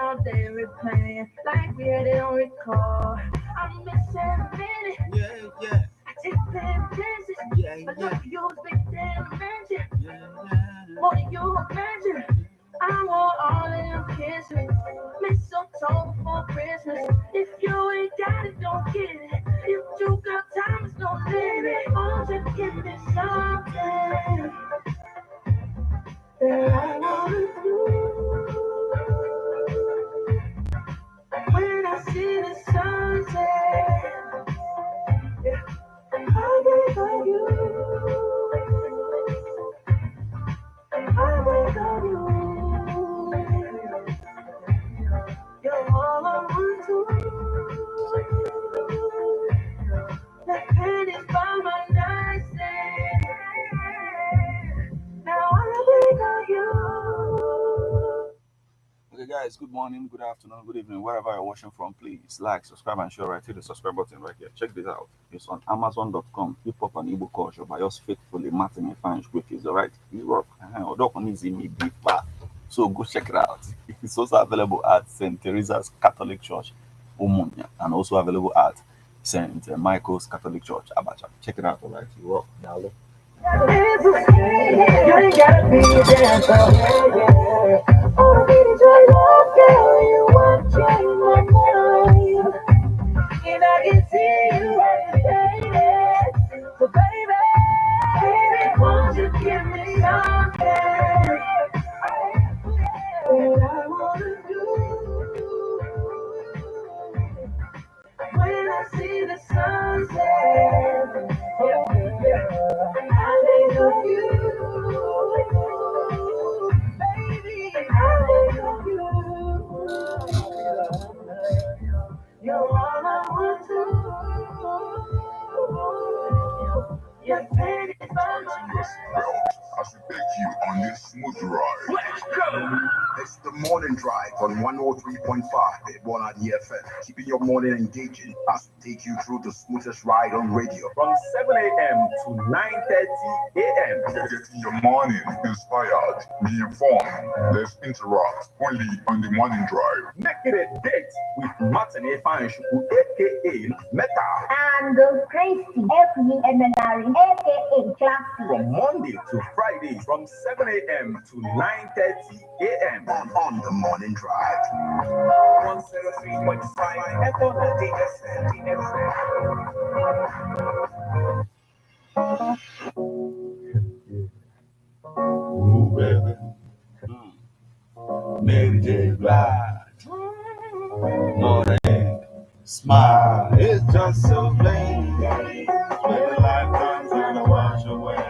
all day replaying like we had it on record. I'm missing a minute. Yeah. I take bad chances. But look, you was big damn mansion. More than you imagine. I want all of them kisses. Mistletoe for Christmas. If you ain't got it, don't get it. If you got time, it's no limit. Won't you give me something that I wanna do? When I see the sunset, yeah, I wake up you. I wake up you. You're all I want to. The pen is by my nightstand. Now I wake up you. Okay, guys, good morning, good afternoon, good evening, wherever you're watching from, please like, subscribe, and share right here. The subscribe button right here. Check this out. It's on Amazon.com. Hip hop and Igbo culture by yours faithfully, Martin Ifeanyi Quick. Alright, you rock. So go check it out. It's also available at St. Teresa's Catholic Church, Umunya, and also available at St. Michael's Catholic Church, Abacha. Check it out, alright, you rock. Dalo. You ain't gotta be a dancer. All I need is your love, girl. You want to change my mind. And I can see you every day. So baby, won't you give me something that I wanna do? When I see the sunset, I think of you, baby. I think of you. You're all I want to. Your pen is by my I should take you on this smooth ride. Let's go! It's the morning drive on 103.5 Ebola DFM. Keeping your morning engaging as we take you through the smoothest ride on radio. From 7 a.m. to 9:30 a.m. Getting your morning inspired. Be informed. Let's interact only on the morning drive. Make it a date with Martin Ifeanyi, aka Meta. And Christy, FUMNR, aka Classy. From Monday to Friday, from 7 a.m. to 9:30 a.m. On the morning drive. 103.5 Ebola DFM. Ooh, baby. Mary J. Blige. Morning. Smile. It's just so plain. When the life comes and I wash away.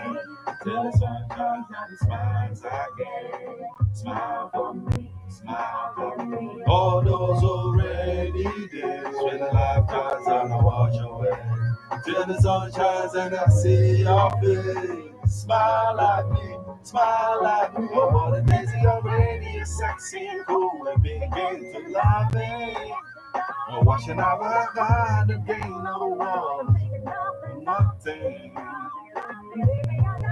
Till the sun comes and it smiles again. Smile for me. Smile for me. All those already days. When the life comes and I wash away. Till the sun shines and I see your face. Smile at me. Smile at me. Oh, what a daisy already is sexy and cool. And begin to love me. Oh, what should I work hard to gain no one? Nothing.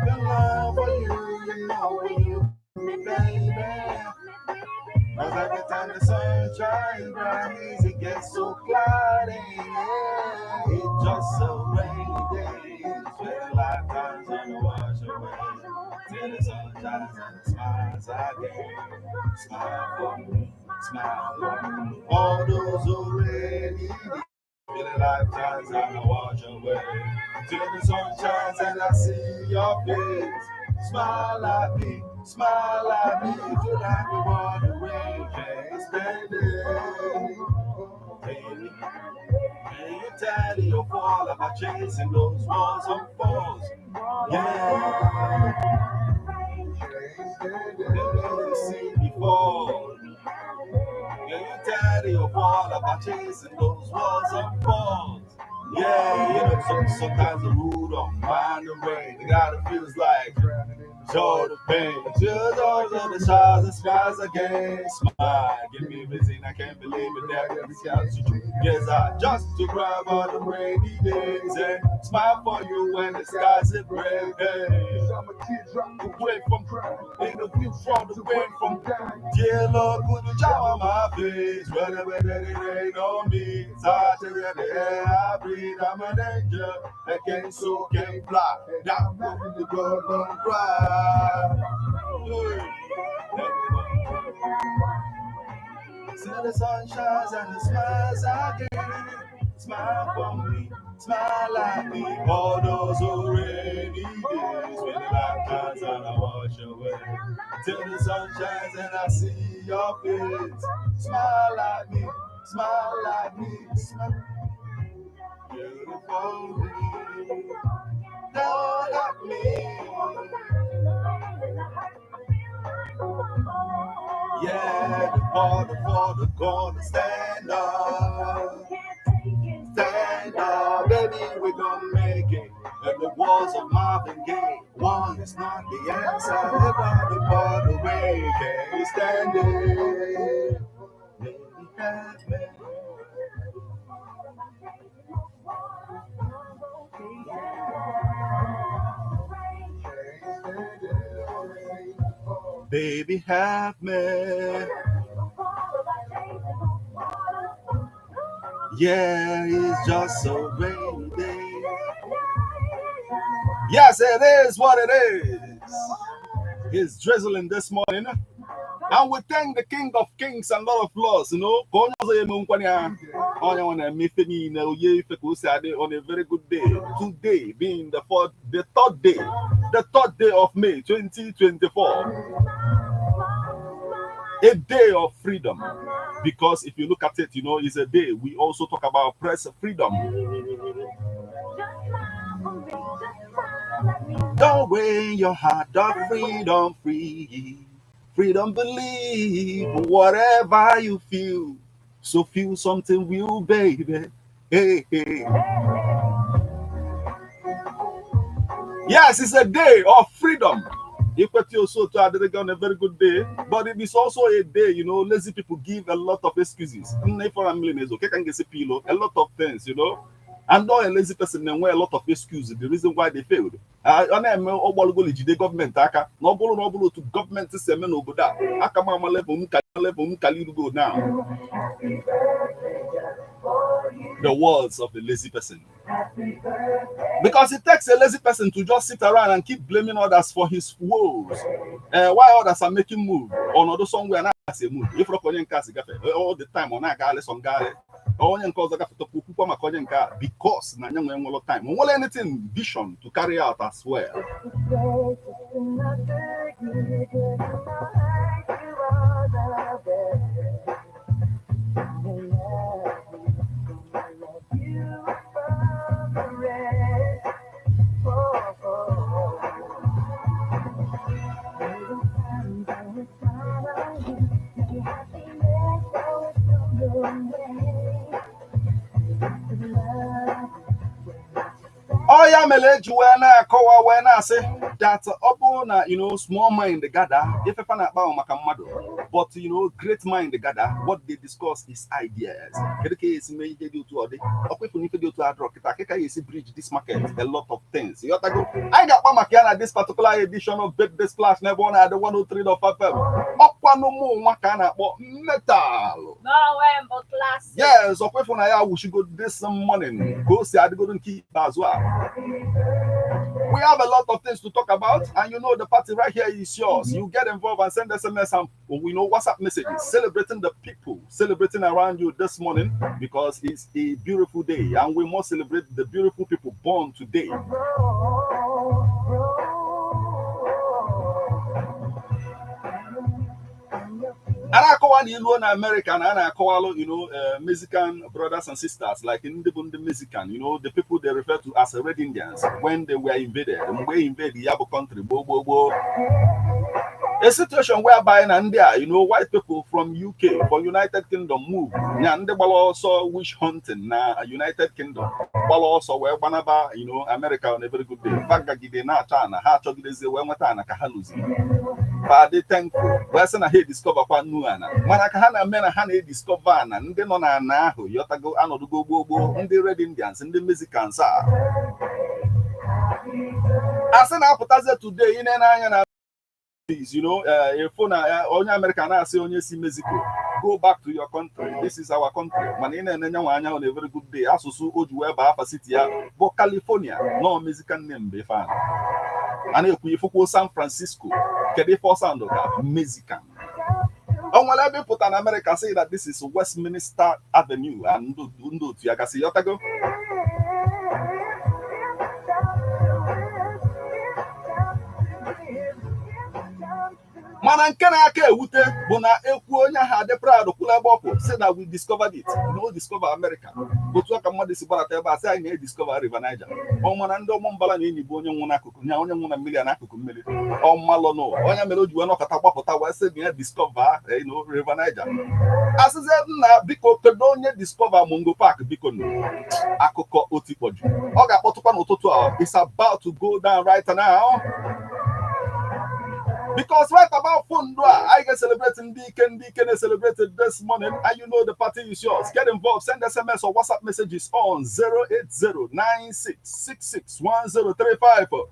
The love for you know you, baby. Cause every time the sun shines bright, it gets so cloudy. It's just so rainy days when life comes and wash away. Till the sun shines and it smiles again. Smile for me, smile for me. All those already till the life shines and I wash away. Till the sun shines and I see your face. Smile at me, till I be one away. Can't stand it. Baby, can you tell your fall about chasing those walls on falls? Yeah. You see me fall. Can you tell your fall about chasing those walls on falls? Yeah, you know, sometimes the road don't find the rain. The God it feels like show the pain. Just all of the stars and skies again. Smile, give me busy, I can't believe it. That we got you. Yes, I just to grab on the rainy days and smile for you when the skies are gray. I'm a teardrop away from crying. Ain't no view from the wind from down. Dear Lord, could you shower my days, whenever it rain on me. Saturday, the air I breathe, I'm an angel. I can so can fly. Down over the world, don't cry. See the sun shines and the smiles again. Smile for me, smile at me. All those rainy days when the light comes and I wash away. Till the sun shines and I see your face. Smile at me, smile at me, smile. Beautiful me, don't at me. Yeah, the border for the corner, stand up. Stand up, baby, we're gonna make it. And the walls of Marvin Gaye, one is not the answer. Everybody for the way, can you stand it? Baby, have me. Baby, have me. Yeah, it's just so rainy day. Yes, it is what it is. It's drizzling this morning. And we thank the King of Kings and Lord of Lords, you know. On a very good day. Today being the third day of May 2024. A day of freedom. Because if you look at it, you know, it's a day. We also talk about press freedom. Don't weigh your heart of freedom free. Freedom believe whatever you feel. So feel something real, baby. Hey, hey. Yes, it's a day of freedom. Equity also to Adega on a very good day, but it is also a day, you know, lazy people give a lot of excuses. A lot of things, you know. And not a lazy person then wear a lot of excuses. The reason why they failed. Government no to government semen over that. Akama level go now. The words of the lazy person. Because it takes a lazy person to just sit around and keep blaming others for his woes. Why others are making move on other somewhere and I say move. If all the time on a guy some guy. Because time won't anything vision to carry out as well. Oh yeah, Meleju when I say that you know, small mind gather. If but you know, great mind gather. What they discuss is ideas. Bridge this market, a lot of things. I got Makiana this particular edition of this class never one at the 103.5 up one no more metal. No, class. Yes, we should go this morning. Go see I go keep as well. We have a lot of things to talk about, and you know the party right here is yours. You get involved and send SMS and we know WhatsApp messages celebrating the people, celebrating around you this morning because it's a beautiful day, and we must celebrate the beautiful people born today. And I call in American and I call, you know, Mexican brothers and sisters, like in the Mexican, you know, the people they refer to as Red Indians when they were invaded. And when we invaded the Yabo country, a situation whereby in India, you know, white people from UK for United Kingdom move. And they will also witch hunting now, United Kingdom. While also where Banaba, you know, America on a very good day. Bagagide na China, Hachogide, when Watana Kahaluzi. But they thankful. Where's I discover Panuana? Manakahana men a discover and then on a naho, Yotago, Ano go, and the Red Indians and the Mexicans are. As an appetizer today in an iron, you know, a phone on American, I say on your Mexico. Go back to your country. This is our country. Manina and Nyawanya on a very good day. Asusu Ojueba City, but California, no Mexican name be fan. And if we focus San Francisco, Kede for Sandoka, Mexican. And when I put an American say that this is Westminster Avenue and do to Yagasi Yotago. Man, can I care with it? Bona Ekuonya had the proud of Kulabopo said that we discovered it. No, discover America. But what come on this about a say I discover River Niger. Omanando Mombala in Bonya Monaco, now on a million Akukum, or Malono, or Yamelo, you are not at Tapota, I said, discover, River Niger. As I said, now, because Kedonia discover Mungo Park, because Akoko Otipoju. Oga Otopan Ototo is about to go down right now. Because right about Fundua, I get celebrating Deacon is celebrated this morning, and you know the party is yours. Get involved, send SMS or WhatsApp messages on 08096661035.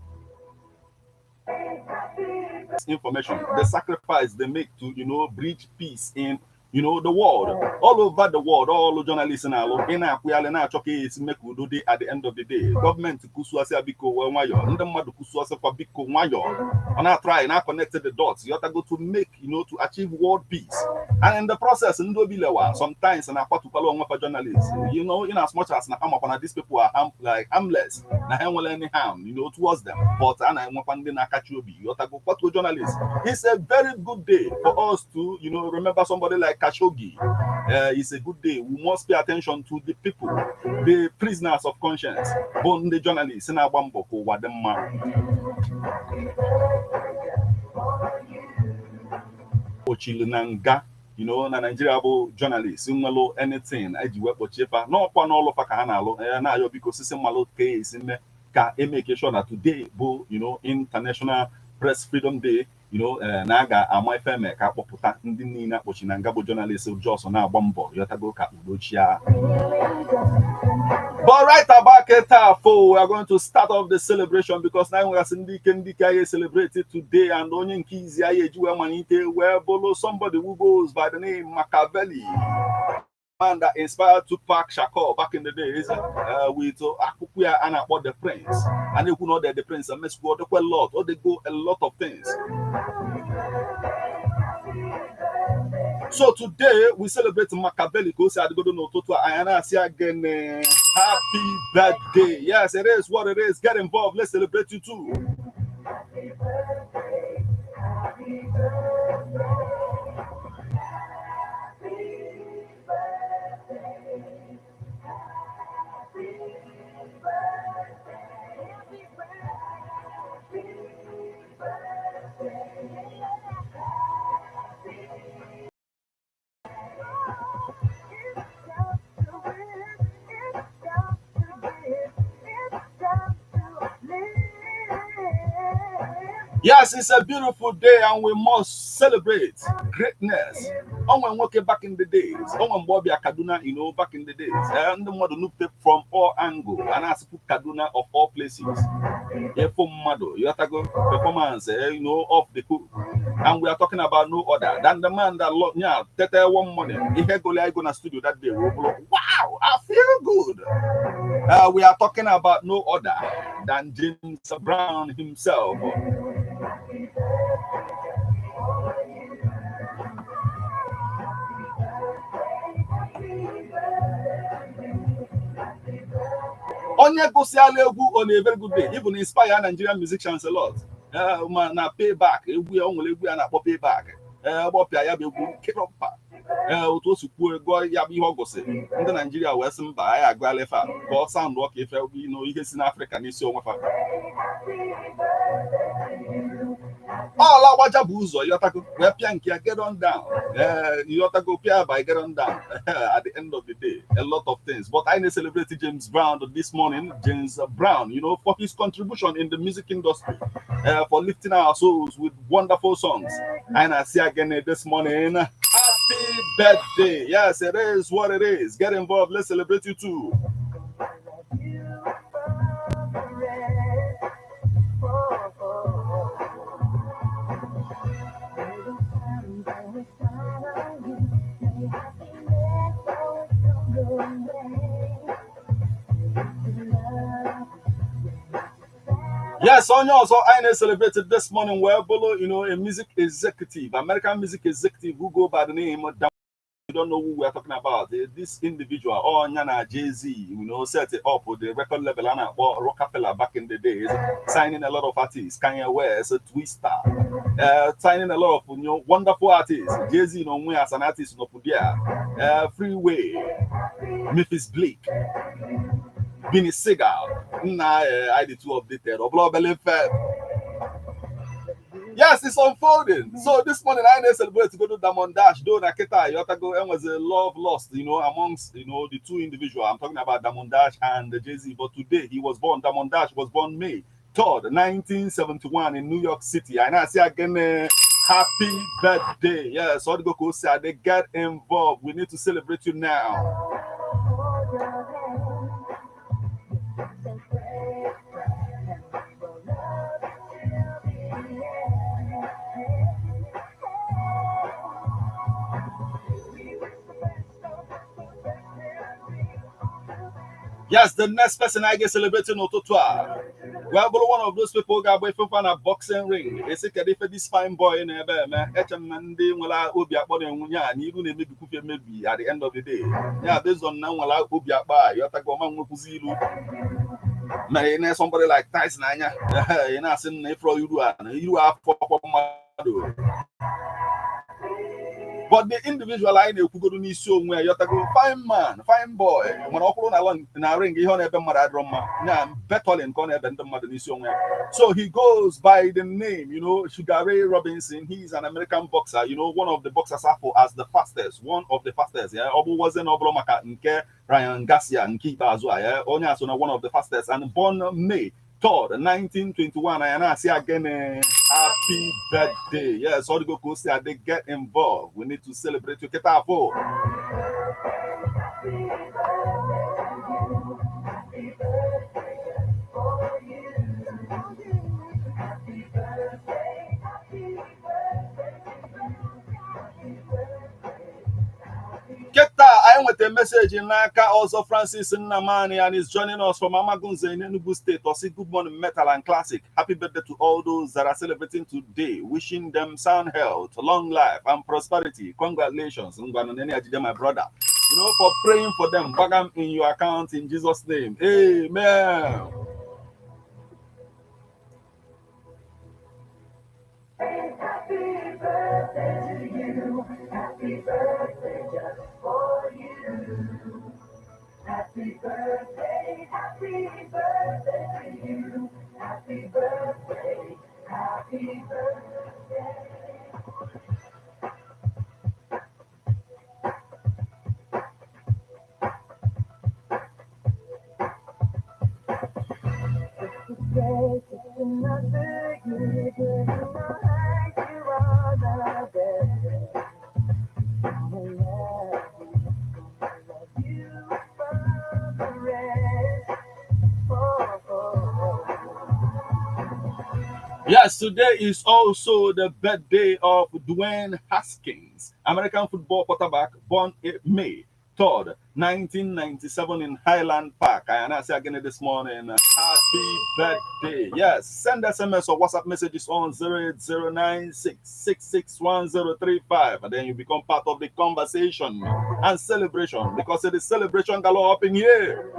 Information, the sacrifice they make to, bridge peace in, the world, all over the world, all the journalists in make do at the end of the day. Government kusuase biko wayo, ndemadu kusuase for biko wayo. And I try and I connected the dots. You have to go to make, to achieve world peace. And in the process, sometimes and I to follow for journalists, in as much as these people are harmless, any harm, towards them. But and I want to catch you have to go to journalists. It's a very good day for us to, remember somebody like Khashoggi. It's a good day. We must pay attention to the people, the prisoners of conscience, both the journalists in Abamboko, Wadema. Ochilinanga, na Nigeria journalists, anything, no one all of Kahana, na yo because system malo case in make sure that today, International Press Freedom Day, naga amai feme ka poputa ndi nina pochinanga bo journalists just na bombo yotago ka udochia. But right about Ketafo, we are going to start off the celebration because now we are Kendi celebrated today and only Kizi Ayeju Manite where bolo somebody who goes by the name Machiavelli. Man that inspired Tupac Shakur back in the days with Akukuya and about the Prince. And they could know that the Prince and Miss go a lot, or they go a lot of things. So today we celebrate Machiavelli because I go to know Toto Ayana see again. Happy birthday. Yes, it is what it is. Get involved. Let's celebrate you too. Happy birthday. Happy birthday. Yes, it's a beautiful day and we must celebrate greatness. When walking back in the days, when Bobby Kaduna, back in the days, and the model looked from all angles, and I put Kaduna of all places. You have to go performance, off the cook. And we are talking about no other than the man that lost one morning. He had go to studio that day. Wow, I feel good. We are talking about no other than James Brown himself. Onye Gosiale Egwu on a very good day, even inspire Nigerian musicians a lot. Na payback, egwu ya onwere egwu ya na payback. Bopia ya be egwu keropa. Otu osikwu ego ya bụ ihe ogosi. Ndị Nigeria wee sị mba anyị agwala fa ka ọ sound ọka ife ihe si n'Africa n'isi onwe fa. All our Jabuzo, Yotago, where Piankia get on down. Yotago Pia by get on down at the end of the day. A lot of things. But I celebrated James Brown this morning. James Brown, for his contribution in the music industry, for lifting our souls with wonderful songs. And I see again this morning. Happy birthday. Yes, it is what it is. Get involved. Let's celebrate you too. Yes, Sonia also I celebrated this morning where Bolo, you know, a music executive, American music executive who go by the name of you don't know who we're talking about. This individual, oh Nyana Jay-Z, you know, set it up with the record level and Rockefeller back in the days, signing a lot of artists, Kanye West, Twista, signing a lot of wonderful artists. Jay-Z, you know, as an artist, no Freeway, Memphis Bleak, Benny Segal, I the two updated, yes, it's unfolding. So this morning I celebrate to go to Diamond Dash, do Naketa, Yotago, and was a love lost, you know, amongst the two individuals. I'm talking about Diamond Dash and Jay-Z. But today he was born. Diamond Dash was born May 3rd, 1971 in New York City. And I say again, happy birthday. Yes, all the go say they get involved. We need to celebrate you now. Yes, the next person I get celebrating Ototua. Well, but one of those people got away from a boxing ring. They say that if this fine boy in a bear, man, Monday will I be up on ya, and even maybe at the end of the day. Yeah, based on now, will I be up by you have to go on with Zulu. Man, somebody like Tyson, you know, saying if you are for but the individual I know could go to Niso where you go, fine man, fine boy. When I in a ring, he on a Maradroma, Betolin corner than the mother Niso. So he goes by the name, you know, Sugar Ray Robinson. He's an American boxer, you know, one of the boxers as the fastest, one of the fastest. Yeah, Obu wasn't Oblomaka Nke, Ryan Garcia, and Kita as well. Yeah, Onyasona, one of the fastest, and born May 3rd, 1921. And I say again, happy birthday. Yes, all the go say they get involved. We need to celebrate you. Get up for. Keta, I want a message in Lanka, also Francis Nnamani, and he's joining us from Amagunze in Enugu State. Or good morning, metal and classic. Happy birthday to all those that are celebrating today. Wishing them sound health, long life, and prosperity. Congratulations, my brother. You know, for praying for them. Bag them in your account in Jesus' name. Amen. Happy birthday to you. Happy birthday just for you. Happy birthday to you. Happy birthday, happy birthday. It's another year, giving my life, you are the best. I love you for the rest. Yes, today is also the birthday of Dwayne Haskins, American football quarterback, born May 3rd, 1997 in Highland Park. And I say again this morning, happy birthday. Yes, send SMS or WhatsApp messages on 08096661035, and then you become part of the conversation and celebration, because it is celebration galore up in here.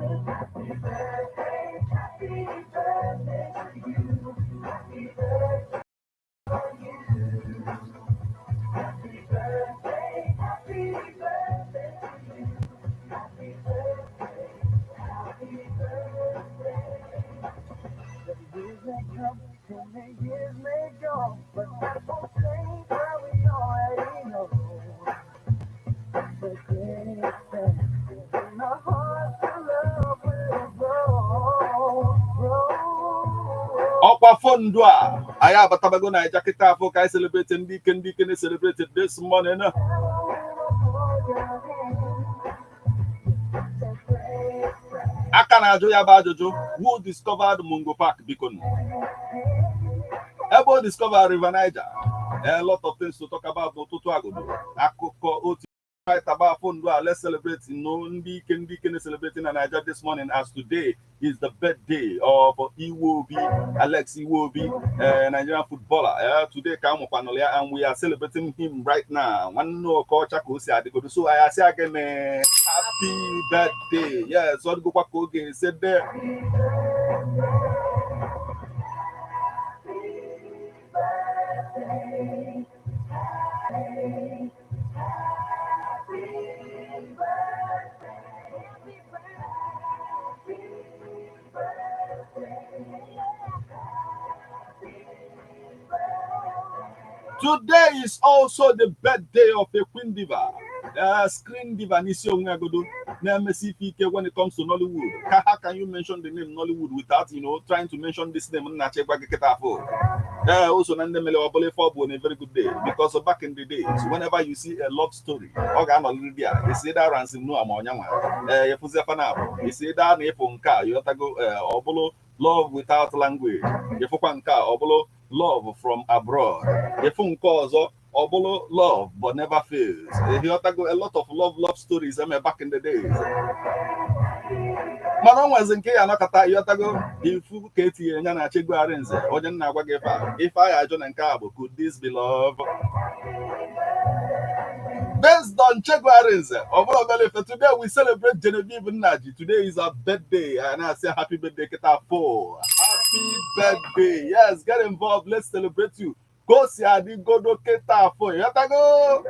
Okwa Fondua, I have a Tabagona Jacketa for Kai celebrating Deacon is celebrated this morning. Akana Joya Bajojo, who discovered Mungo Park Beacon? Ebo discovered River Niger. A lot of things to talk about. right about phone. Let's celebrate. Ndi can celebrating in Nigeria this morning, as today is the birthday of Iwobi, Alex Iwobi, Nigerian footballer. Today, and we are celebrating him right now. One no culture, so I say again, happy birthday. Yes, what go back again? Said there. Today is also the birthday of a Queen Diva. Screen Diva Nisi Ongagodo. When it comes to Nollywood, how can you mention the name Nollywood without trying to mention this name? Also Nandemele Wabole Fobo on a very good day, because back in the days, whenever you see a love story, you see that ransom no amonyama, you see that Neponka, you have to go Obolo love without language, Yefukanka Obolo love from abroad, Yefunko Obolo love but never fails. You have to go a lot of love stories back in the days. Mana was in Kaya Nakata, Yotago, Ifu Katie and Yana Chego Arenze, or Nagagefa. If I are John and Cabo, could this be love? Based on Chego Arenze, for today we celebrate Genevieve Naji. Today is our birthday, and I say happy birthday, Keta 4. Happy birthday. Yes, get involved. Let's celebrate you. Go see Adi Godo Keta 4. Yotago.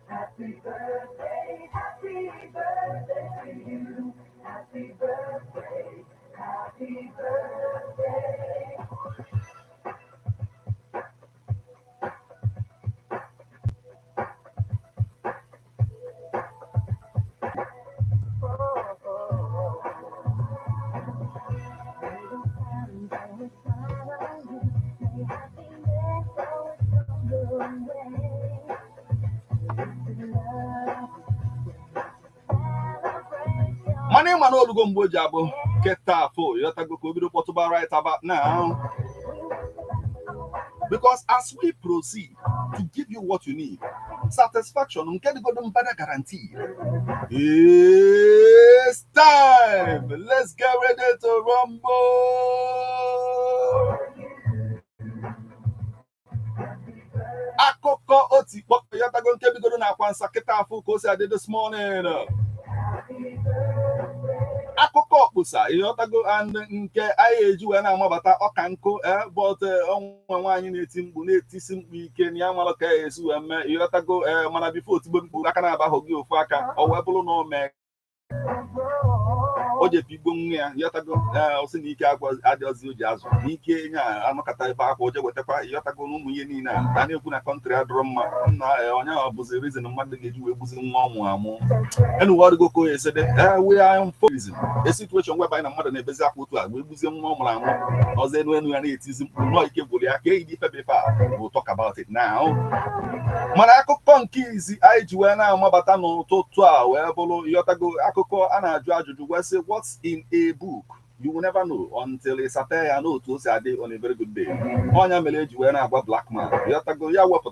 Happy birthday, happy birthday to you. Happy birthday, happy birthday. Money man all go mbo jabo Keta 4. You have to go video portable right about now. Because as we proceed to give you what you need, satisfaction, get the better guarantee. It's time. Let's get ready to rumble. Akoko oti yatagon kebi go na kwansa Keta 4 ko say I did this morning. Akoko pusa yotago and nke ayeju na amabata okanko but onwa anyi na-eti mgbu na-etisi mkpu ike na ya mara ka esu eme yotago mana before otigbo mkpu aka na abaho gi ofu aka o we bulu no me oje pigbo nwa yotago osi na ike agwa adiozi oji azu ike nya anokata ife akwa oje wetakwa yotago ụmụ ihe niile a na-ekwu na country adro mma na onya obuzi reason mmadụ ga-eji wee buzi nwa ọmụ amụ enu wọrịgo ko esede we are for reason a situation whereby na mmadụ na-ebezi akwa otu a wee buzie nwa ọmụrụ amụ ọzọ enu ya na-etizi mkpu nọ ike gwụrụ ya ka eyi ife befe a we'll talk about it now. Mana akụkọ nke izi anyị ji wee na-amabata n'ụtụtụ a wee bụrụ yotago akụkọ a na-ajụ ajụjụ wee sị what's in a book? You will never know until it's at a note on a very good day. On your village, when I got black man, you have to go. You work on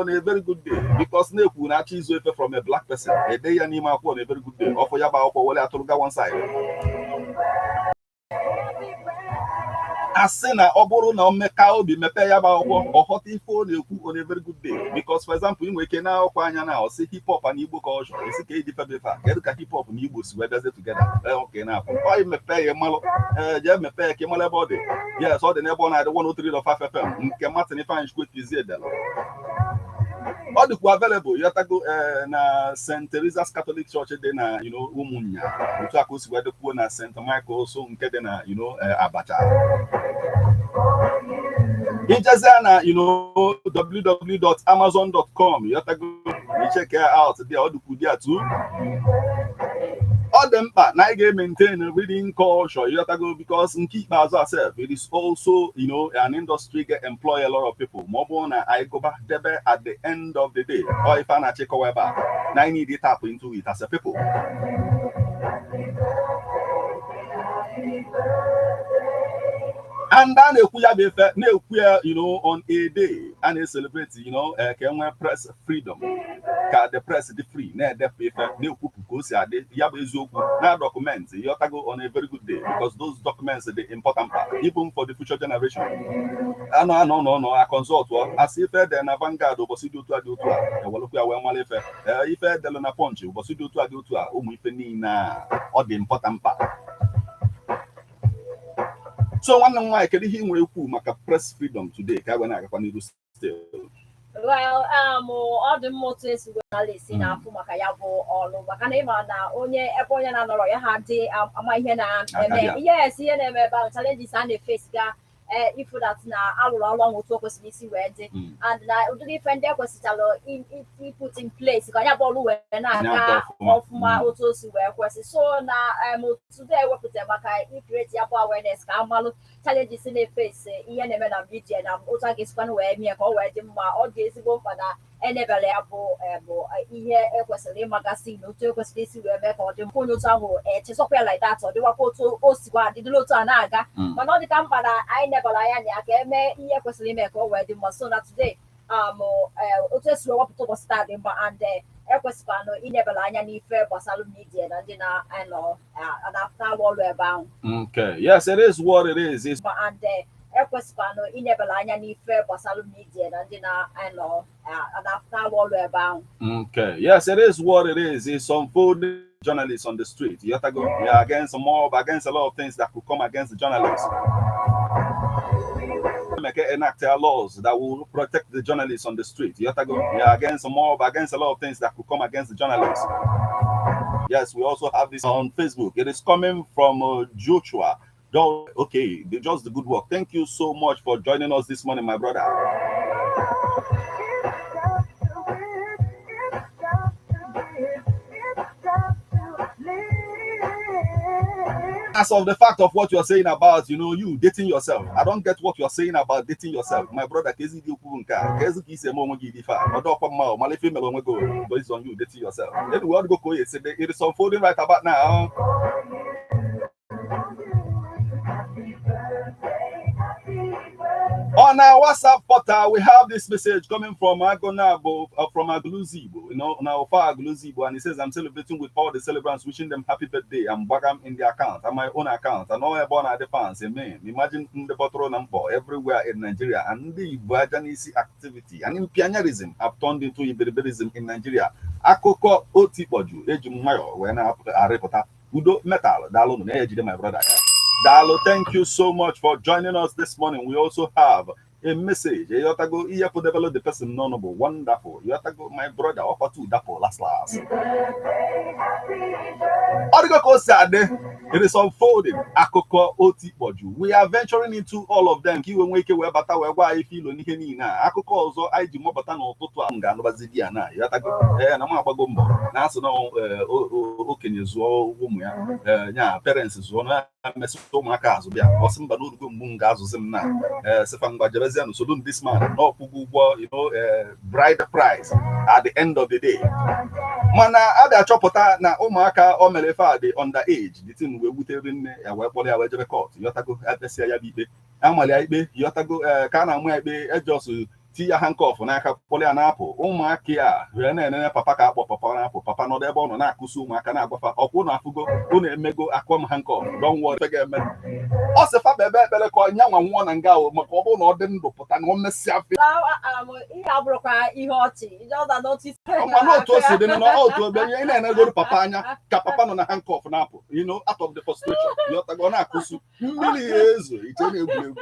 a very good day because no one actually from a black person. A day and him on a very good day. Or for your bow for one side. Asena oboro na omeka obi mepe ya ba ogbo hot info na-ekwu on a very good day because for example in weke na okwa anya na o say hip hop and Igbo culture isi ka edife befa kedu ka hip hop na Igbo si we beze together okay na o mepe ya malo je mepe ke malo body yes all the neighbor na the 103.5 FM nke Martin Ifeanyi Chukwueze edela all the available you have to go na St. Teresa's Catholic Church dey na Umunya otu aka o si we dekwo na St. Michael so nke dey na Abacha. Ijazana, www.amazon.com. You have to go check it out. There, all the good there too. All them part, now you maintain a reading culture. You have to go because in keep as ourselves, it is also an industry that employ a lot of people. Mobile I go back there at the end of the day. Or if I check over back, now I need to tap into it as a people. And then on a day and they celebrate, you know, press freedom. The press is free. Now the paper, now document. You have to go on a very good day because those documents are the important part, even for the future generation. No. I consult. As if then a vanguard over do to do to. If the Lona Punch, was do to do to. Or the important part. So one of my can hear press freedom today. When I can do still. Well, all the motors we are listening to Makayabo all over. Can even now only a boy and another had the yes, here about challenges and the face guy. If that's now all along with talk was missing word and I would defend their question in put in place. Can you ball and I of my autos were questions. So now today I work with them. If you your awareness, challenges in the face, Ian and media, and I'm also guess one way me a call where all days ago for that. And never level here was a magazine, no to was this where back or the Puno somewhere like that, or the Wapoto Oswa, the Lotanaga, but not the company I never lie and I may here was a limit or where the Masona today. Just what was starting, but and Equespano in never lie and if was a media and dinner and after all we're bound. Okay, yes, it is what it is. It's and Equespano in never lie and if was a media and dinner and after all we're bound. Okay, yes, it is what it is. It's unfolding journalists on the street. You have to go against a mob, against a lot of things that could come against the journalists. Enact laws that will protect the journalists on the street. You have to go against a mob, against a lot of things that could come against the journalists. Yes, we also have this on Facebook. It is coming from Joshua. Okay, just the good work. Thank you so much for joining us this morning, my brother. As of the fact of what you're saying about, you dating yourself, I don't get what you're saying about dating yourself. My brother, based on you dating yourself. It is unfolding right about now. On our WhatsApp portal, we have this message coming from Agonabo, from Agluzibo, now for Agluzibo, and he says, I'm celebrating with all the celebrants, wishing them happy birthday. I'm Bagam in the account, on my own account, and all born at the fans. Amen. Imagine in the bottle number everywhere in Nigeria, and the Ibadanese activity and imperialism have turned into Iberiberism in Nigeria. Akoko Otipoju, Ejumayo, when I report Udo Metal, Dalon, my brother. Dalo, thank you so much for joining us this morning. We also have a message. You have to go here to develop the person notable, wonderful. You have to go, my brother, offer to Dapo last. It is unfolding. Akoko Oti Boju. We are venturing into all of them. Kiwe weke we bata we wa ifi lo nihe ni na. Akoko ozo aiji mo bata no toto anga no bazidia na. You have to go. Na mo abagombo. Na so no okenye zuo umu ya. Nya parents zuo na meso maka azu bia. Osimba no rugo mbunga azu zim na. Sefangba jebeze no so don this man no pugubo, bride price at the end of the day. Mana ada chopota na ụmụaka o mere fa dị underage the thing we wutere nne ya wee kpọrọ ya wee jebe court yotago apesia ya bụ ikpe amalia ikpe yotago ka na amụ ya ikpe ejos ti ya handcuff n'aka kpọrọ ya na-apụ ụmụaka a wee na-enene papa ka akpọ papa na-apụ papa nọdụ ebe ọ nọ na-akụsi ụmụaka na-agwafa ọkwụ na afụgo unu emego akwam handcuff don't worry ga-eme ọ sị fa bebe ekpere ka ọnya nwa nwụọ na nga ahụ maka ọ bụrụ na ọ dị ndụ pụta na o mesịa fe ihe abụrụkwa ihe ọchị n'otu o si dị n'otu ebe ị na-enegoro papa anya ka papa nọ na handcuff na-apụ out of the frustration ọ na-akụsu mmiri ya ezo ije na-egwu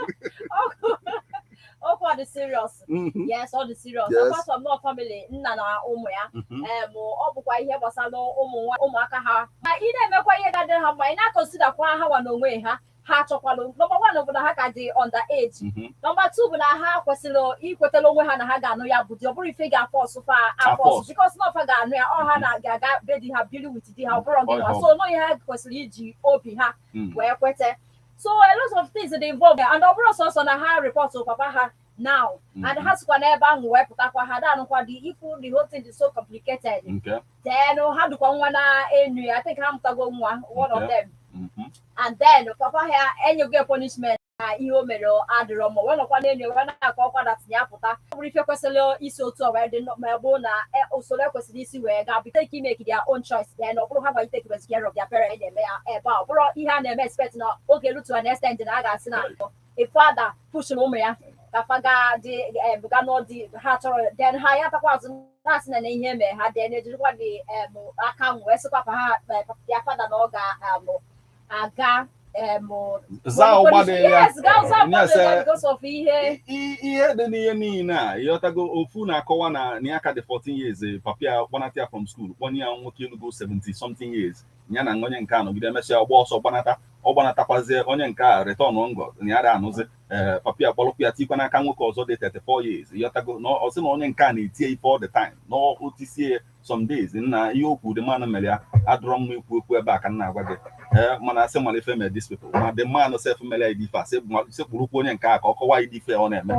all the serious. Yes, all the serious. Apart from no family, nna na ụmụ ya. Ọ bụkwa ihe gbasara ụmụaka ha. Ị na-emekwa ihe ga-adị ha mma, ị na-consider kwa ha nwa n'onwe ha. Ha chọkwalụ number 1 bụ na ha ka dị underage. Number 2 bụ na ha kwesịrị ikwetara onwe ha na ha ga-anụ ya bụ di ọ bụrụ ife ga-afọ ọsụfa afọ because na ọfa ga-anụ ya ọ ha na-aga be di ha biri with di ha ọ bụrụ gị nwa so no ihe ha kwesịrị iji obi ha wee kwete. So a lot of things that involved and ọ bụrụ sọsọ na ha report to papa ha now and ha sikwa n'ebe ahụ wee pụtakwa ha danụkwa the ifu the whole thing is so complicated. Then ha dụkwa nwa na enyu ya I think ha mụtago nwa one of them. And then papa here enyego punishment ihe mere adịrọ mma wee nọkwa n'enyo wee na-akọ ọkwa dat ya pụta ọ bụrụ ife kwesịrị isi otu wee dị ma bụ na usoro ekwesịrị isi wee gaa bite ike make their own choice then ọ bụrụ ha gwa take care of their parents na-eme ya ebe a ọ bụrụ ihe a na-eme expect na oge rutu an extent na a ga-asị na a father pushing ụmụ ya ka faga dị ga n'ọdị ha chọrọ then ha ya takwa azụ na-asị na ihe mee ha then ejirikwa dị aka nwụ wee sịkwa pa ha ya fada na ọ ga-aga ihe dị n'ihe niile a ịghọtago ofu na-akọwa na n'aka dị 14 years papia gbanata ya from school kpọnye ya nwoke elugo 70 something years ya na onye nke a nọgide emesịa ọgba ọsọ ọ gbanatakwazie onye nke a return ngọ na ya da anụzi papia kpọlụkwu ya tikwa n'aka nwoke ọzọ dị 34 years ịghọtago na ọ sị na onye nke a na-etie ife all the time na otisie some days na ihe okwu dị mmanụ mere ya adụrọ mma ekwu okwu ebe a ka m na-agwa gị mana asị mara ife mere dis people ma the man self mere idife a sekpurukwu onye nke a ka ọ kọwa idife ọ na-eme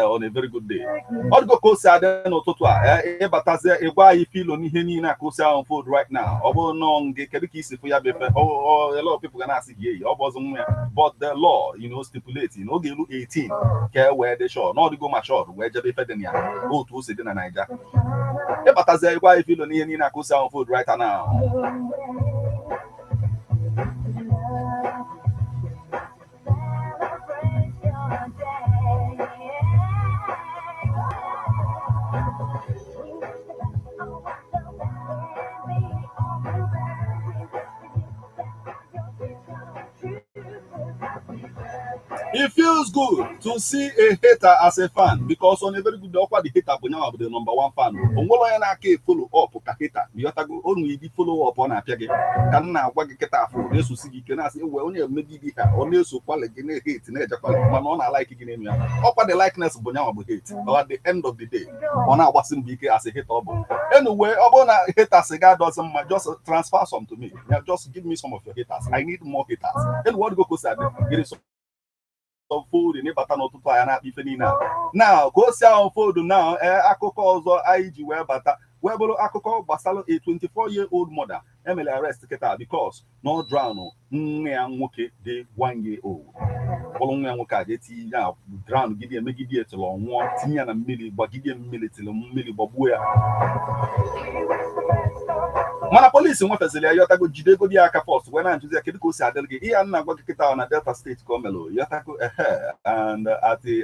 on a very good day ọ dịgo ka o si adị n'ụtụtụ a ịbatazie ịgwa anyị filo n'ihe niile a ka o si ahụ food right now ọ bụrụ nọọ gị kedu ka isi fụ ya bụ efe a lot of people ga na-asị gị eyi ọ bụ ọzọ nwa ya but the law stipulate na oge elu 18 ka e wee dị shọ na ọ dịgo ma shọt wee jebe ife dị na ya otu o si dị na Naija ịbatazie ịgwa anyị filo n'ihe niile a ka o si ahụ food right now. It feels good to see a hater as a fan because on a very good the hater bụ the number one fan. Onwere onye na-aka follow up ka hater bịọtago onu idi follow up ọ na-apịa gị ka m na-agwa gị kịta afọ na-esosi gị ike na-asị ewe onye emebibi ha ọ na-esokwala gị na-hate na-ejekwala mana ọ na-like gị n'elu ya ọkwa the likeness bụ nyanwa bụ hate at the end of the day ọ na-agbasi mbọ ike as a hater ọ bụ anyway ọ bụrụ na haters ga doesn't mma just transfer some to me just give me some of your haters I need more haters anyway what go kosa dị food n'ịbata n'ụtụtụ anya na-akpa ife niile na ka o si ahụ food na akụkọ ọzọ anyị ji wee bata wee bụrụ akụkọ gbasara a 24-year-old mother emere arrest kịta because na ọ drown nwa ya nwoke dị 1 year old kpọrọ nwa ya nwoke a ga-etinye ya drown gidi emegide tụrụ ọnwụọ tinye ya na mmiri gbagide mmiri tụrụ mmiri gbagbuo ya mana polisi nwefezili ya yọtago jide ego dị aka fọst wee na-ajụzi ya kedu ka o si adịrị gị ihe a na-agwa gị kịta na Delta steeti ka o melụ yọtago and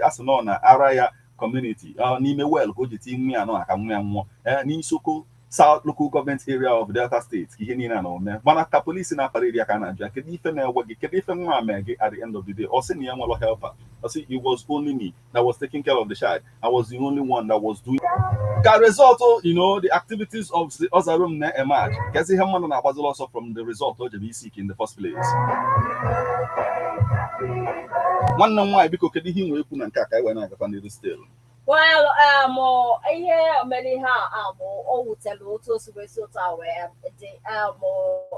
asị nọ na ara ya community n'ime wel ka o ji tinye nwa ya nọ aka nwa ya nwụọ n'Isoko South Local Government Area of Delta State ihe niile a na-ome mana ka polisi na-akparịrị ya ka na-ajụ ya kedu ife na-egwe gị kedu ife nwa mee gị at the end of the day ọ sị na ya nwere helper ọ sị it was only me that was taking care of the child I was the only one that was doing ka result the activities of the Ozarum na-emerge kezi ihe mmadụ na-agbaziri ọsọ from the result o jebe isi in the first place nwanne m nwaanyị biko kedu ihe ị nwere ekwu na nke a ka anyị wee na-agakwa n'iru still well ihe mere ihe a o wutere otu o si wesi otu a wee dị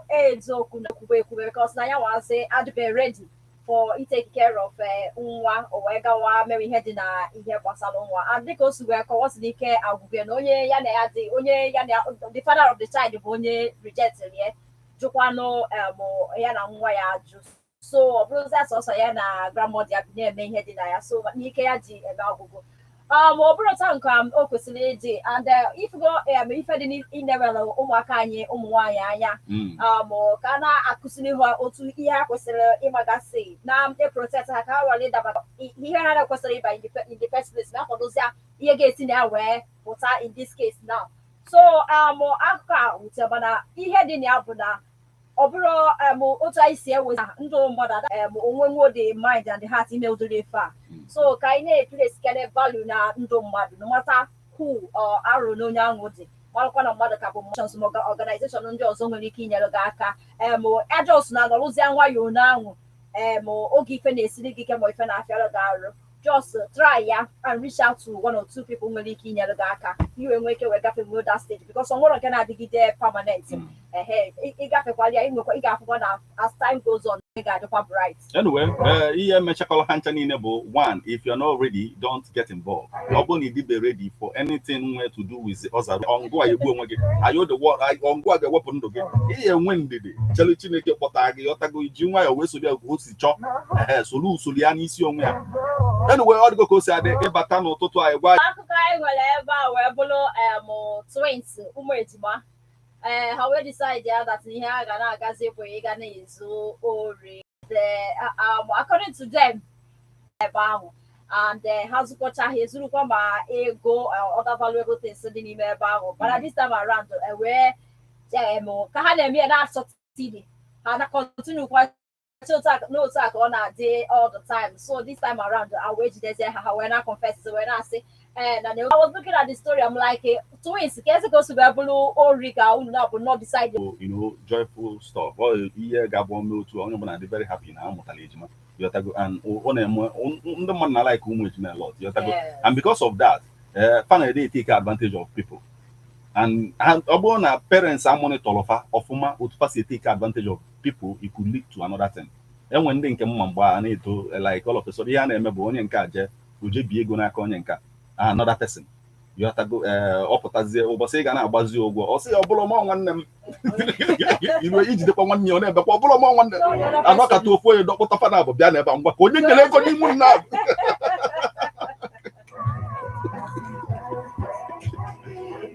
eziokwu na ekwube because na ya wazi adịbe ready for take care of nwa o wee gawa mere ihe dị na ihe gbasara nwa and dịka o si wee kọwa si n'ike agwụgwe na onye ya na ya dị onye ya na the father of the child bụ onye rejected ya jụkwanụ ya na nwa ya ajụ so ọ bụrụzi asọsọ ya na grandmother ya bi na-eme ihe dị na ya so n'ike ya ji ebe agwụgwụ ọ bụrụ taa nke o kwesịrị ịdị and if go ife dị inewere ụmụaka anyị ụmụ nwaanyị anya ka a na-akụziri ha otu ihe ha kwesịrị ịmagasị na protect ha ka ha ghara ịdaba ihe ha na-ekwesịrị ịba in the first place na akwadozi ihe ga-esi na ya wee pụta in this case now so akụkọ a wute mana ihe dị na ya bụ na ọ bụrụ otu anyị si eweza ndụ mmadụ onwe nwo the mind and the heart ime ụdịrị efe a so ka anyị na-epilesikere value na ndụ mmadụ no matter who arụ na onye ahụ dị marakwa na mmadụ ka bụ motions ma organization ndị ọzọ nwere ike inyere gị aka ajọs na anọrụzie nwayọọ na anwụ oge ife na-esiri gị ike ma ife na-afịara gị arụ just try ya and reach out to one or two people nwere ike inyere gị aka iwe nwee ike wee gafe nwee that stage because ọ nwere nke na-adịgide permanent ịgafekwala ya ị ga-afụkwa na as time goes on bright. Anyway, one, if you're not ready, don't get involved. Nobody did be ready for anything where to do with the other. Are you the what? I on go the weapon to get here when did it? Tell it to make your potagi, Otago, Juma, or West Sudia, Gosi Chop, Sulu, Suliani, Sion. Anyway, all the go say the Ebatano Toto, I whatever, we're below twins, Umejima. How we decide that in here, Gana Gazepo, Gana is Ori. According to them, and house culture is Rukama, ego, other valuable things in the Mebago. But at this time around, where Kahanemi and I succeeded, and I continue quite no attack on a day all the time. So this time around, I wage they say when I confess, when I say, and I was looking at the story, I'm like, twins, guess it goes to Babulu or Riga, but not decide. Joyful stuff. Well, yeah, Gabon Mill to I'm very happy now, Motalejima. And on the man like a lot. And because of that, finally they take advantage of people. And our parents are monitor of Uma would take advantage of people, it could lead to another thing. And when they come and need to like all of a sudden, would you be going to another person? You have to go up as the Obasegana Bazio or say Oboloma one them. You know, each the one million, but Oboloma one. I'm not at 2 for your doctor Fana, but Diana, but when you can now.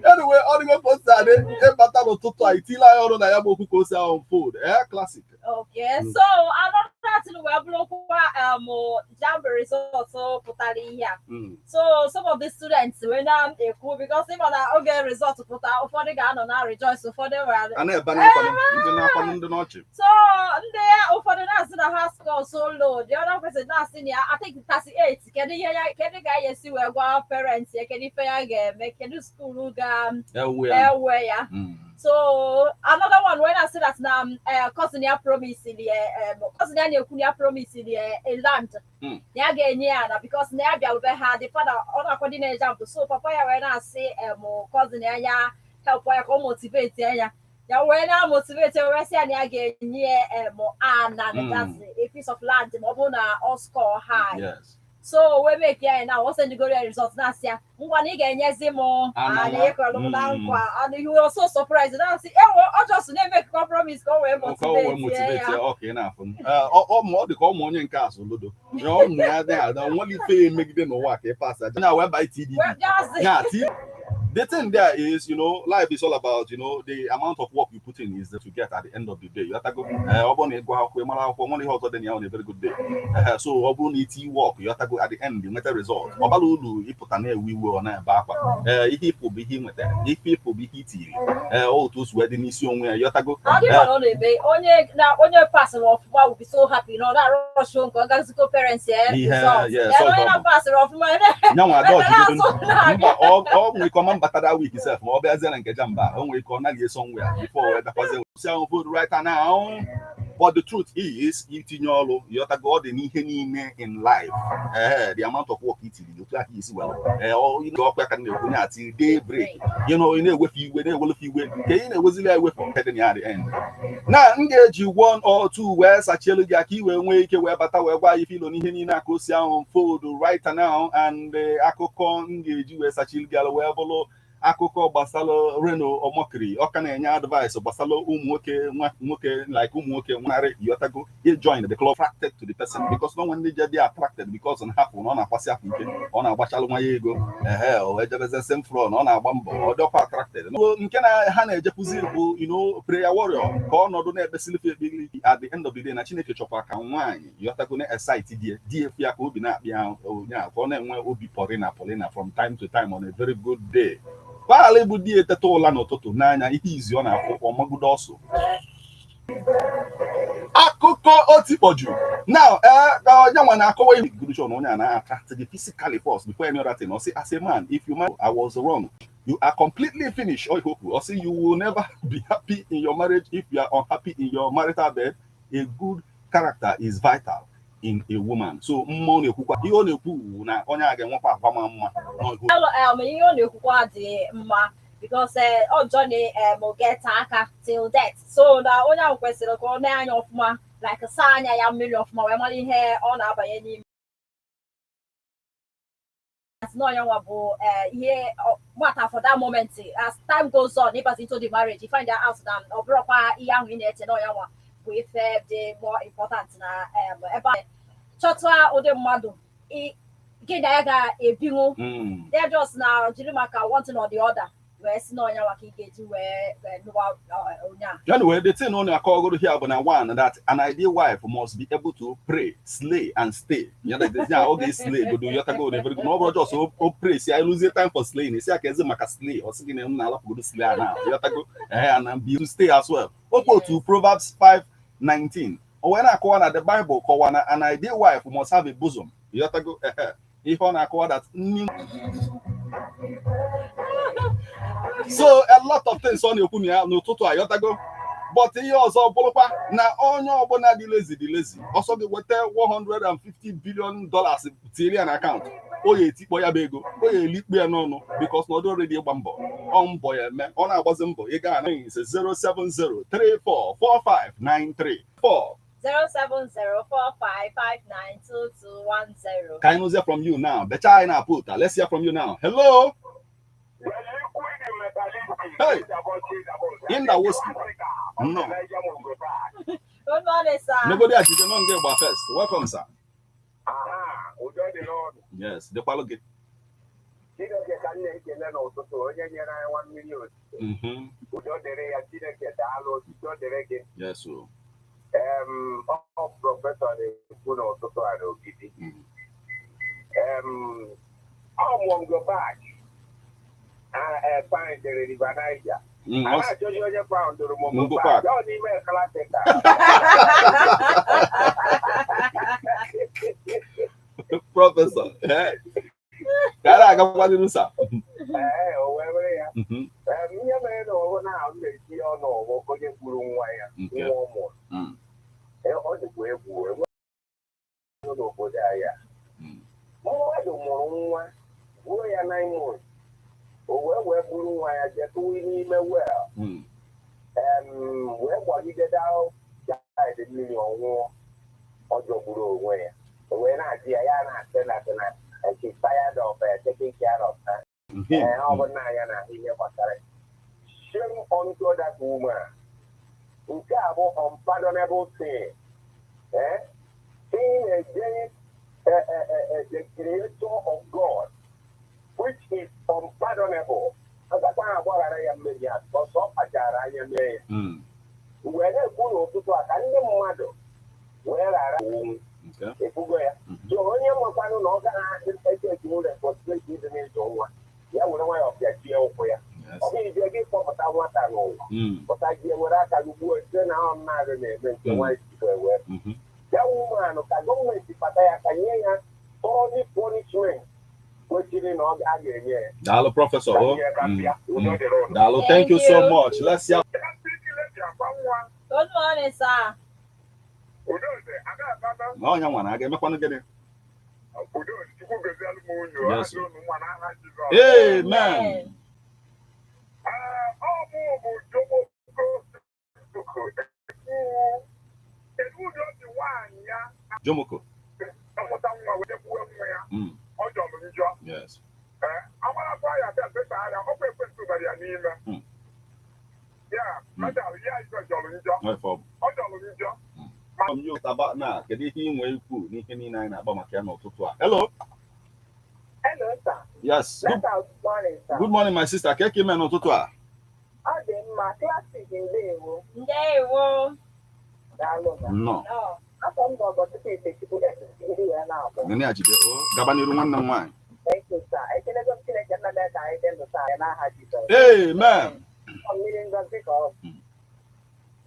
Anyway, all the go started. Battle to Tila or the Yabo who goes on food. Classic. Okay, so another thing we Jamboree also put here. So some of the students when cool because even okay result to put out for the gun on our rejoice for them were and so there for the last in the house call so low. The other person now senior, I think 38. Can the guy see where parents can you fair game, make a school where so another one when I said that now cousin ya promise in the cousin ya promise in the land. Yeah, because Nabia will have the father on according to example. So Papa when I say cousin ya help motivate ya. Yeah, when I motivate we say na again more and that's a piece of land or score high. Yes. So we make here now. What's the good results? Now, see, Mwani get Yazimo and you were so surprised. Now, see, I just make compromise. Go away, motivate. Okay, enough. More the common in castle, Ludo. You know, the only thing make them work a pass. Now, we're by TD. The thing there is, you know, life is all about, you know, the amount of work you put in is to get at the end of the day. You have to go, money hotter than you on a very good day. So, work, you have to go at the end, you get a result. Obalulu, you put an we will on a back. If people be him with that, if people be hitting, all those wedding is somewhere, you have to go. Only now, when you're passing off, I will be so happy. You know, that Russian parents, yeah, pass off my no, I don't. All we come but that week itself, more better than Gajamba, only corner somewhere before the person food right now. But the truth is, eating you have to go in life. The amount of work eating, you like is well. Or you know, until daybreak. You know, in a way, you was away from heading at the end. Now, engage you 1 or 2 where's a chili jackie when we can wear better where if you don't need any on food right now and the Akoko engage you as a chili galway below. Akoko basalo reno or mockery or can any advice or basalo like you have to go join the club attracted to the person because no one they are attracted because on half on a passive on a bachalo ego or the same floor on a bumbo or dop attracted. No, can I hand a japuzi, you know, prayer warrior, call not donate the at the end of the day, and chineke chopper can wine. You have to go a site dear Fiaco be not beyond will be Polina from time to time on a very good day. Pale budi etetola n'ụtụtụ n'anya ihe izi ọ na-afụ ọmagodo ọsọ akụkọ otikpoju now nyanwa na-akọwa igrushon onye a na-attract the physically first before any other thing. Or say as a man, if you I was wrong, you are completely finished. Or say you will never be happy in your marriage if you are unhappy in your marital bed. A good character is vital in a woman. So money na onye aga nwekwa agwa mma because Johnny will get aka till death. So now onye kwesịrị ka ọ na-anya ọfụma like a sign I am million of my money here on our by any no young wabo here what for that moment as time goes on neighbors into the marriage you find that out that or proper young in it no young with the more important na about chotwa ode mmadụ gị na ya ga-ebinwu they're just now jiri maka one thing or the other wee si na onye nwa ka ị ga-eji wee nụwa onye a. Anyway, the thing only I call go here but one that an ideal wife must be able to pray, slay, and stay. You know, okay, slay, but do you have to go never no just pray. See, I lose the time for slaying. See, I can say maka slay or singing na lot go to slay now. You have to go and be to stay as well. Go to Proverbs 5:19. Or when I call the Bible, call one an ideal wife must have a bosom. You have to go if I call that. So a lot of things on your punya no toto ayotago. But he also bolopa na onyo obona di lazy. Also the worth $150 billion Tyrian account. Oye tipo ya bego. Oye likbe no because not already bambo. On boy me on a bosembo. You got is 070-3445-93 070-4559-2210. Can you hear from you now? The China put. Let's hear from you now. Hello. Hey, in the whiskey. No. Good morning, sir. Nobody actually don't get about first. Welcome, sir. Yes, the quality. Yes, sir. I'm go back. I find the river Niger. I told you you found the Mungo Park. Don't even classic. Professor. Cara, acabou de lançar. Minha mãe não now me on no going through wire. No more. All the way no go there. More I don't want. We are 9 months. We're blue wire just we well. Where you get out, the million war or your blue way. When I see Ayana said that and she's tired of taking care of her. And overnight, he never started. Shame onto that woman. Incredible, unpardonable sin. Sin against the creator of God, which is unpardonable. As a man, what I am made, but so I am made. Where they go to a kind of mother, where I am. If you go, so only one final order is taken to the possibility to make one. Yeah, one way of the deal for you. Okay, if you get for what I want to know, but I hear what I can do, then I'm married, and the wife to go. That woman, I don't know if I can all the punishment. Dalo, Professor. Dalo, thank you so much. Let's see. Good morning, sir. No, young one, I get my one again. Yes. Amen. Jomoko. Yes. You about now. Get it in where you put anything in about my camera to. Hello. Hello, sir. Yes. Good morning, sir. Good morning, my sister. Keke man on Totua. I did my classes in Ndewo. No. I don't know what to say. Here now. Gabaniru one man. Thank you, sir. I can never feel like another guy then the side and I had you. Amen.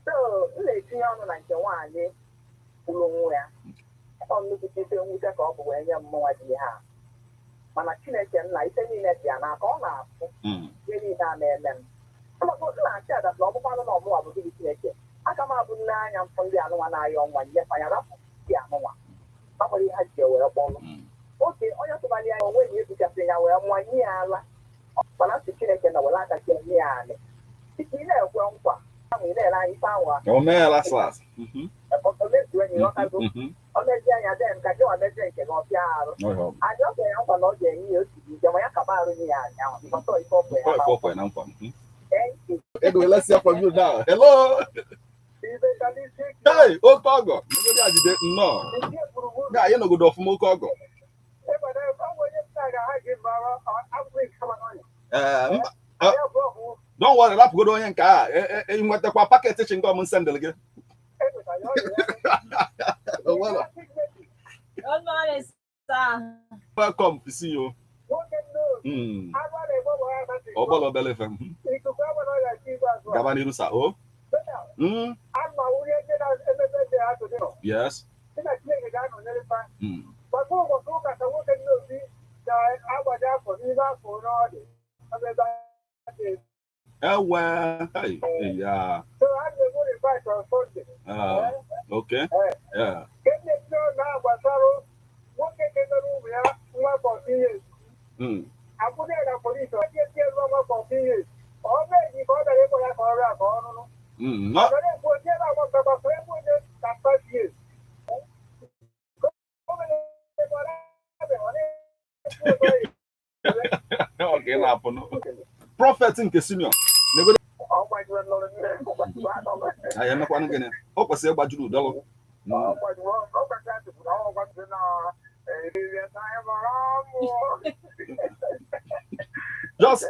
So, let's see on like the one year. On the people who take off when you're more idea. When I can like any net, and I call up. Really, and then. I'm not going to say that no one or more will be taken. I come up with 9 and from the other one I on 1 year fire up. Yeah, no one. Somebody has your well. Okay, on your somebody when you just say, well, 1 year. But I'm thinking I will like a year. It's in there, well, I mean, I found one. Oh, man, last. But let's when you look at them. On the day I then can go on the drink and off yard. I don't know how long they use the way I come out in the eye now. Because let's hear from you now. Hello. Hey, Okogo. No. Yeah, you know good of Mokogo. Don't worry, I'm good on your car. In what the packet teaching common send again. Welcome to see you. Obolo Belefem. Gavanirusa. Oh. Yes. Well, yeah. So I'm going to invite on Sunday. Okay. Yeah. I put it a police or for years. Not. Okay, Prophet in Casino. I am not one again. Oh, say about you, Dollar. Just